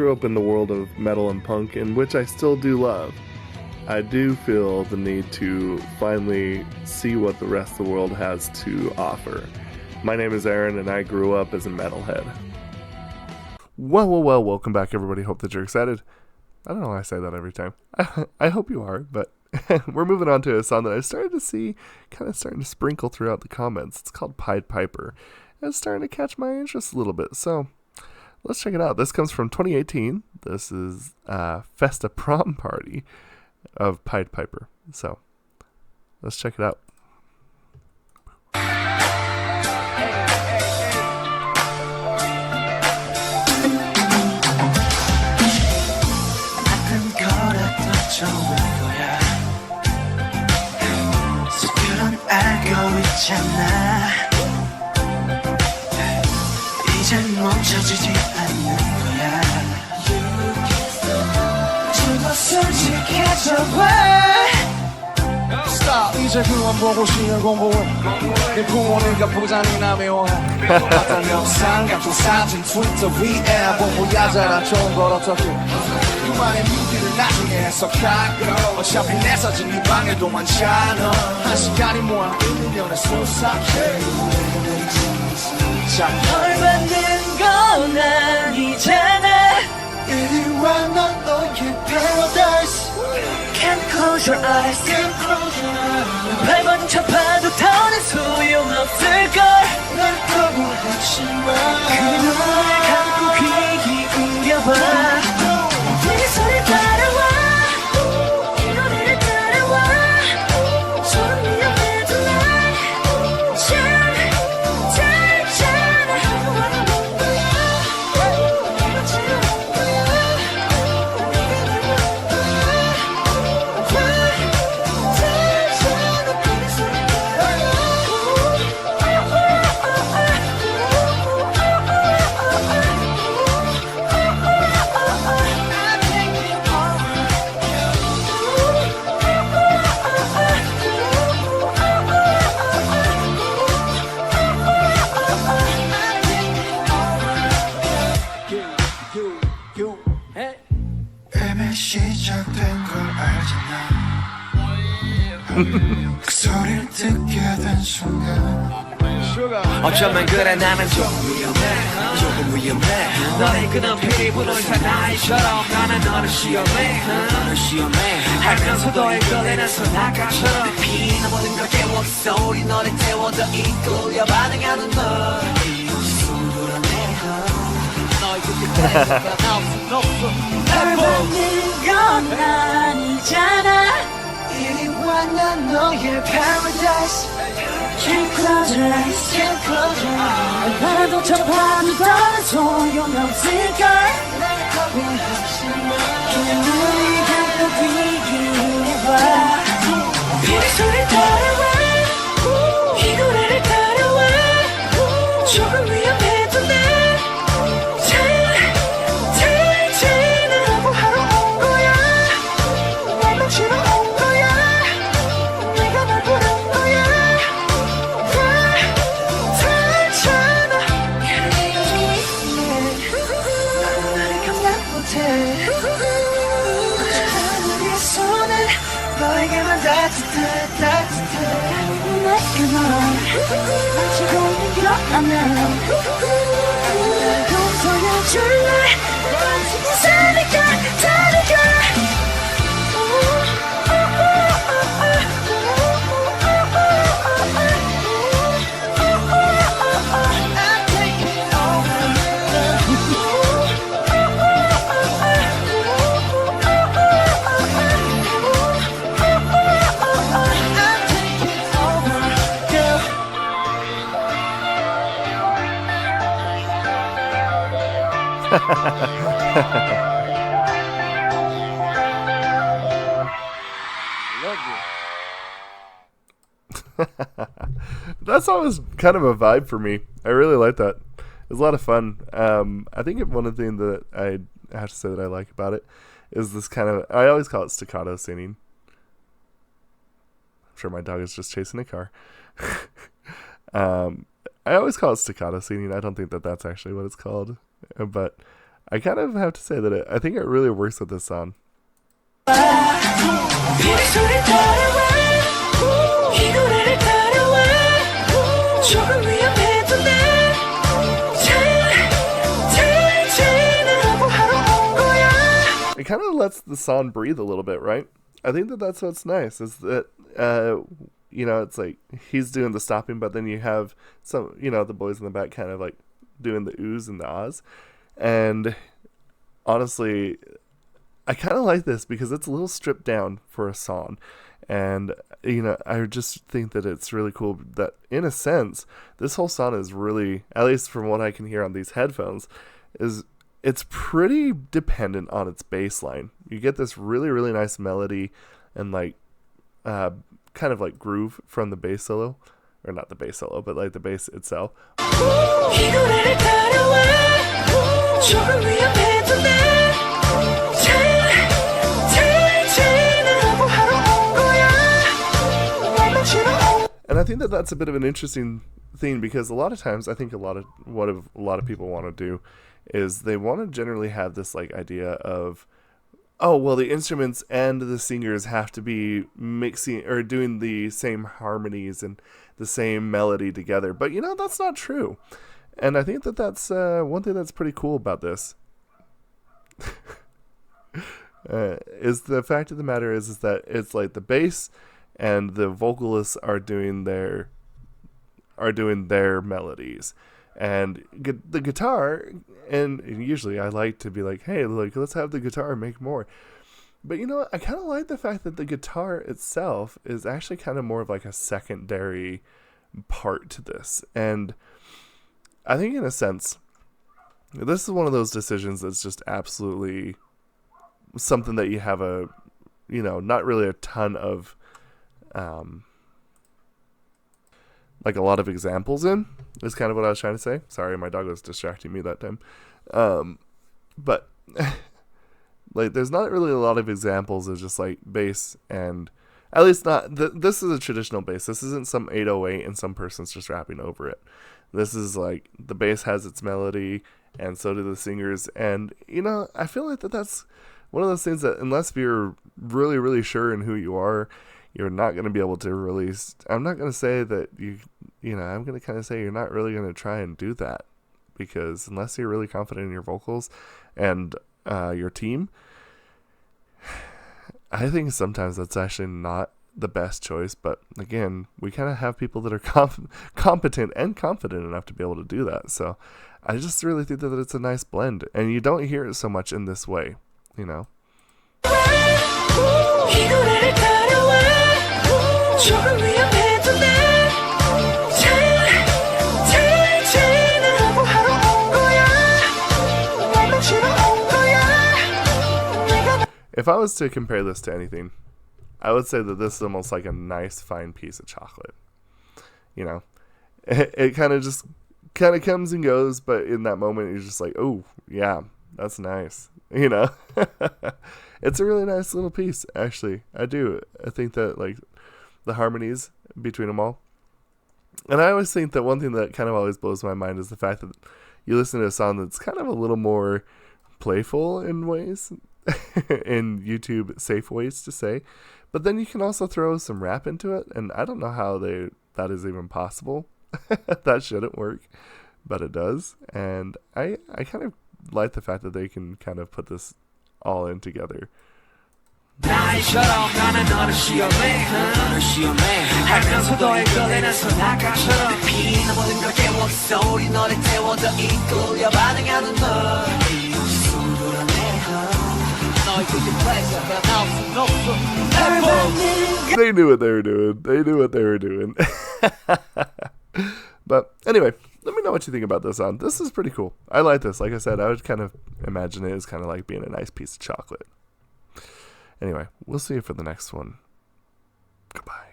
Grew up in the world of metal and punk, in which I still do love. I do feel the need to finally see what the rest of the world has to offer. My name is Aaron, and I grew up as a metalhead. Well, welcome back, everybody. Hope that you're excited. I don't know why I say that every time. I hope you are, but we're moving on to a song that I started to see kind of starting to sprinkle throughout the comments. It's called Pied Piper, and it's starting to catch my interest a little bit, so let's check it out. This comes from 2018. This is Festa Prom Party of Pied Piper. So let's check it out. 이젠 멈춰지지 않는 거야. 좀 더 솔직해져봐. Stop. 이제 그만 보고 시험 공부해. 네 부모님과 부장이나 미워해. 어떤 영상 같은 사진 트위터 위에 보고야 잘한 좋은 걸 어떻게 그만의 뮤비를 나중에 해석하고 어차피 내 사진 네 방에도 많잖아. 한 시간이 뭐야 1년에 수사해. 널 받는 건 아니잖아. 이리 와 넌 너의 paradise. Can't close your eyes. 발버둥 쳐봐도 더는 소용없을걸. 날 거부하지 마. 그 눈을 감고 귀 기울여봐. 내 손을 따라와. 이 노래를 따라와. 손 위험해도 날 시작된 걸 알잖아. 그 소리를 듣게 된 순간 어쩌면 그래 나는 좀 위험해. 조금 위험해. 너의 그 눈빛이 부는 사나이처럼 나는 너를 시험해. 알면서도 이끌리는 선악과처럼 피는 모든 걸 깨워 소리 너를 태워 더 이끌려 반응하는 널 날 보는 건 아니잖아. 이리 와 난 너의 paradise. Can't close your eyes. Can't close your eyes. 바라도 쳐봐도 더는 소용없을걸. 날 거부하지 마. 그냥 눈을 감고 귀 기울여봐. 이 소리 따라와. 이 노래를 따라와. 조금 위험해도 날 마치고 있는 길 없나면 용서해줄래. 사니까 다니까. That song was kind of a vibe for me. I really like that. It was a lot of fun. I think one of the things that I have to say that I like about it is this kind of, I always call it staccato singing. I'm sure my dog is just chasing a car. I always call it staccato singing. I don't think that that's actually what it's called. But I kind of have to say that I think it really works with this song. It kind of lets the song breathe a little bit, right? I think that that's what's nice, is that, you know, it's like he's doing the stopping, but then you have some, you know, the boys in the back kind of like doing the oohs and the ahs. And honestly, I kind of like this because it's a little stripped down for a song. And, you know, I just think that it's really cool that, in a sense, this whole song is really, at least from what I can hear on these headphones, it's pretty dependent on its bass line. You get this really, really nice melody and like kind of like groove from the bass solo, or not the bass solo, but like the bass itself. And I think that that's a bit of an interesting thing, because a lot of times I think a lot of people want to do is they want to generally have this like idea of, oh, well, the instruments and the singers have to be mixing or doing the same harmonies and the same melody together. But, you know, that's not true. And I think that that's one thing that's pretty cool about this. Is the fact of the matter is that it's like the bass and the vocalists are doing their melodies. And the guitar, and usually I like to be like, hey, like, let's have the guitar make more. But, you know, I kind of like the fact that the guitar itself is actually kind of more of like a secondary part to this. And I think in a sense, this is one of those decisions that's just absolutely something that you have a, you know, not really a ton of, like a lot of examples in, is kind of what I was trying to say. Sorry, my dog was distracting me that time. But like, there's not really a lot of examples of just like bass, and at least not, this is a traditional bass. This isn't some 808 and some person's just rapping over it. This is like, the bass has its melody, and so do the singers. And, you know, I feel like that's one of those things that, unless you're really, really sure in who you are, you're not going to be able to release. I'm not going to say that you know, I'm going to kind of say you're not really going to try and do that, because unless you're really confident in your vocals and your team, I think sometimes that's actually not the best choice. But again, we kind of have people that are competent and confident enough to be able to do that. So I just really think that it's a nice blend, and you don't hear it so much in this way, you know. If I was to compare this to anything, I would say that this is almost like a nice fine piece of chocolate. You know, it kind of comes and goes, but in that moment you're just like, oh yeah, that's nice. You know, it's a really nice little piece, actually. I think that, like, the harmonies between them all. And I always think that one thing that kind of always blows my mind is the fact that you listen to a song that's kind of a little more playful in ways, in YouTube safe ways to say, but then you can also throw some rap into it, and I don't know how that is even possible. That shouldn't work, but it does. And I kind of like the fact that they can kind of put this all in together. They knew what they were doing. But anyway, let me know what you think about this song. This is pretty cool. I like this. Like I said, I would kind of imagine it as kind of like being a nice piece of chocolate. Anyway, we'll see you for the next one. Goodbye.